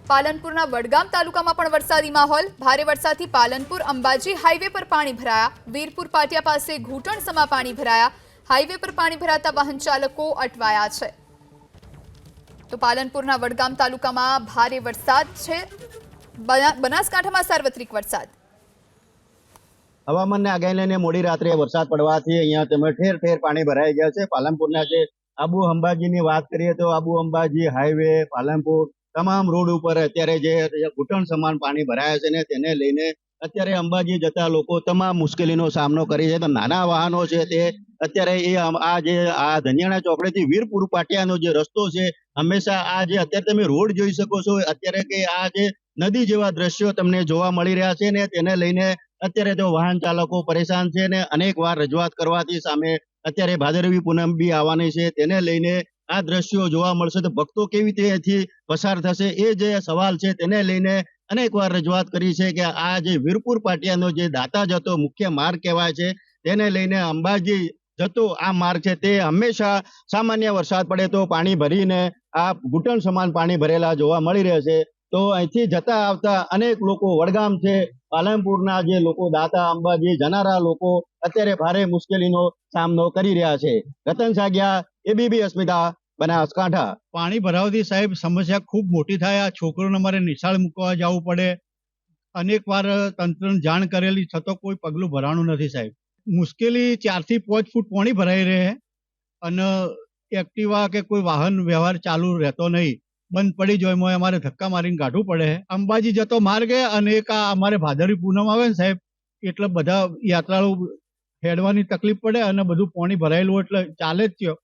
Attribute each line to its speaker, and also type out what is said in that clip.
Speaker 1: પાલનપુરના વડગામ તાલુકામાં પણ વરસાદી માહોલ। ભારે વરસાદથી પાલનપુર અંબાજી હાઈવે પર પાણી ભરાયા। વીરપુર પાટિયા પાસે ઘૂંટણસમા પાણી ભરાયા। હાઈવે પર પાણી ભરાતા વાહન ચાલકો અટવાયા છે। તો પાલનપુરના વડગામ તાલુકામાં ભારે વરસાદ છે। બનાસકાંઠામાં સાર્વત્રિક વરસાદ।
Speaker 2: હવામાનની આગાહી લઈને મોડી રાત્રે વરસાદ પડવાથી અહીંયા તમે ઠેર ઠેર પાણી ભરાઈ ગયા છે। પાલનપુરના જે આબુ અંબાજીની વાત કરીએ તો આબુ અંબાજી હાઈવે પાલનપુર તમામ રોડ ઉપર અત્યારે જે ઘૂંટણ સમાન પાણી ભરાયા છે ને તેને લઈને અત્યારે અંબાજી જતા લોકો તમામ મુશ્કેલીનો સામનો કરી છે। તો નાના વાહનો છે તે અત્યારે આ ધનિયાણા ચોકડીથી વીરપુર પાટિયાનો જે રસ્તો છે હંમેશા આ જે અત્યારે તમે રોડ જોઈ શકો છો અત્યારે કે આ જે નદી જેવા દ્રશ્યો તમને જોવા મળી રહ્યા છે ને તેને લઈને અત્યારે તો વાહન ચાલકો પરેશાન છે ને અનેક વાર રજૂઆત કરવાથી સામે અત્યારે ભાદરવી પૂનમ બી આવવાની છે તેને લઈને આ દ્રશ્યો જોવા મળશે તો ભક્તો કેવી રીતે અહીંથી પસાર થશે એ જે સવાલ છે તેને લઈને અનેક વાર રજૂઆત કરી છે કે આ જે વીરપુર પાટિયાનો જે દાતા જતો મુખ્ય માર્ગ કહેવાય છે તેને લઈને અંબાજી જતો આ માર્ગ છે તે હંમેશા સામાન્ય વરસાદ પડે તો પાણી ભરીને આ ઘૂંટણ સમાન પાણી ભરેલા જોવા મળી રહે છે। તો અહીંથી જતા આવતા અનેક લોકો વડગામ છે પાલનપુરના જે લોકો દાતા અંબાજી જનારા લોકો અત્યારે ભારે મુશ્કેલીનો સામનો કરી રહ્યા છે। રતન સાગિયા એબીપી અસ્મિતા બનાસકાંઠા।
Speaker 3: પાણી ભરાવાથી સાહેબ સમસ્યા ખૂબ મોટી થાય। આ છોકરોને અમારે નિશાળ મૂકવા જવું પડે। અનેક વાર તંત્રને જાણ કરેલી છતાં કોઈ પગલું ભરાણું નથી સાહેબ। મુશ્કેલી 4 થી 5 ફૂટ પાણી ભરાઈ રહે અને એક્ટિવા કે કોઈ વાહન વ્યવહાર ચાલુ રહેતો નહીં, બંધ પડી જાય એમાં અમારે ધક્કા મારીને કાઢવું પડે। અંબાજી જતો માર્ગ અને એક આ અમારે ભાદરવી પૂનમ આવે ને સાહેબ એટલે બધા યાત્રાળુ હેડવાની તકલીફ પડે અને બધું પાણી ભરાયેલું એટલે ચાલે જ થયો